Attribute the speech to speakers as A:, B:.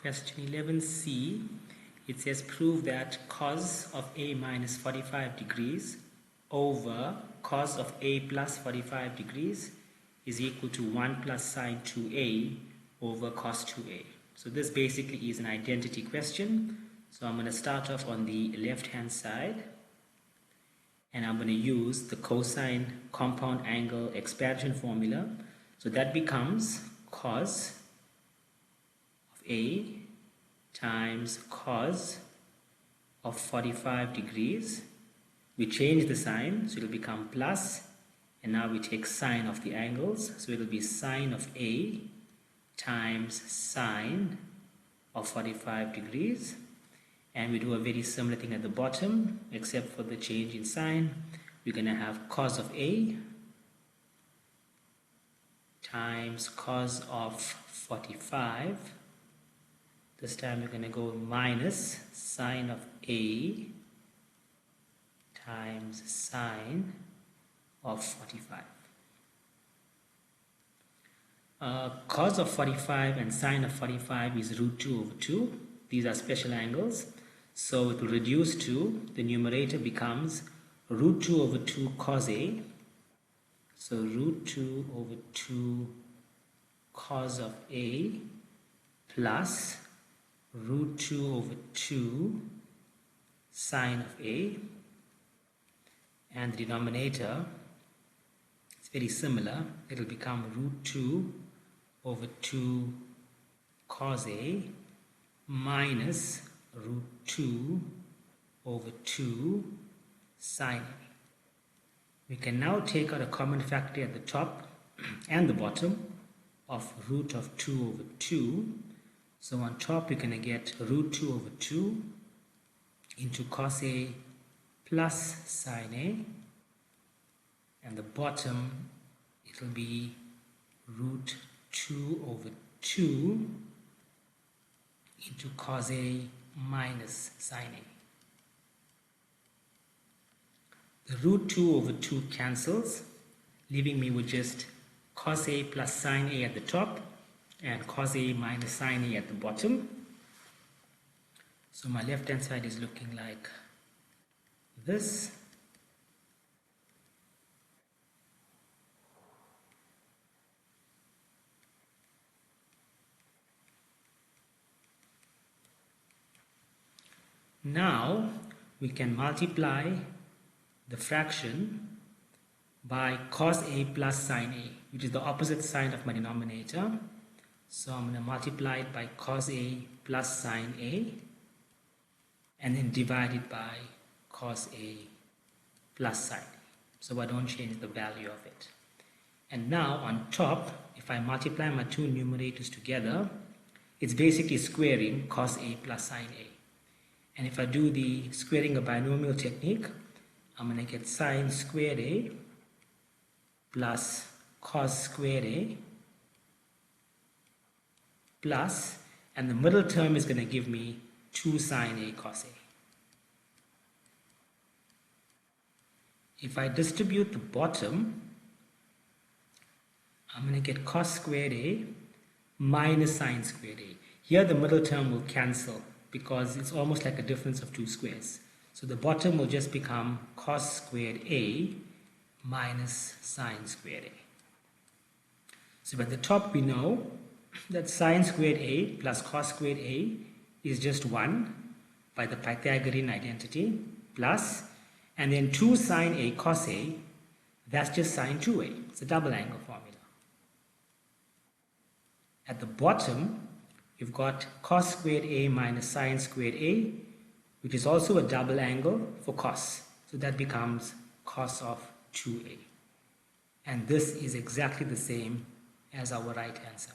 A: Question 11C, it says prove that cos of A minus 45 degrees over cos of A plus 45 degrees is equal to 1 plus sine 2A over cos 2A. So this basically is an identity question. So I'm going to start off on the left hand side and I'm going to use the cosine compound angle expansion formula. So that becomes cos of A times cos of 45 degrees. We change the sign, so it will become plus, and now we take sine of the angles, so it will be sine of A times sine of 45 degrees. And we do a very similar thing at the bottom, except for the change in sign. We're going to have cos of A times cos of 45. This time we're going to go minus sine of A times sine of 45. Cos of 45 and sine of 45 is root 2 over 2. These are special angles. So it will reduce to, the numerator becomes root 2 over 2 cos A. So root 2 over 2 cos of A plus root 2 over 2 sine of A. And the denominator, it's very similar. It will become root 2 over 2 cos A minus root 2 over 2 sine A. We can now take out a common factor at the top and the bottom of root of 2 over 2. So on top we're going to get root 2 over 2 into cos A plus sine A. And the bottom, it will be root 2 over 2 into cos A minus sine A. The root 2 over 2 cancels, leaving me with just cos A plus sine A at the top and cos A minus sine A at the bottom. So my left hand side is looking like this. Now we can multiply the fraction by cos A plus sine A, which is the opposite sign of my denominator. So I'm going to multiply it by cos A plus sine A and then divide it by cos A plus sine A. So I don't change the value of it. And now on top, if I multiply my two numerators together, it's basically squaring cos A plus sine A. And if I do the squaring a binomial technique, I'm going to get sine squared A plus cos squared A plus, and the middle term is going to give me 2 sine A cos A. If I distribute the bottom, I'm going to get cos squared A minus sine squared A. Here the middle term will cancel because it's almost like a difference of 2 squares. So the bottom will just become cos squared A minus sine squared A. So at the top we know that sine squared A plus cos squared A is just 1 by the Pythagorean identity, plus, and then 2 sine A cos A, that's just sine 2A. It's a double angle formula. At the bottom, you've got cos squared A minus sine squared A, which is also a double angle for cos. So that becomes cos of 2A. And this is exactly the same as our right hand side.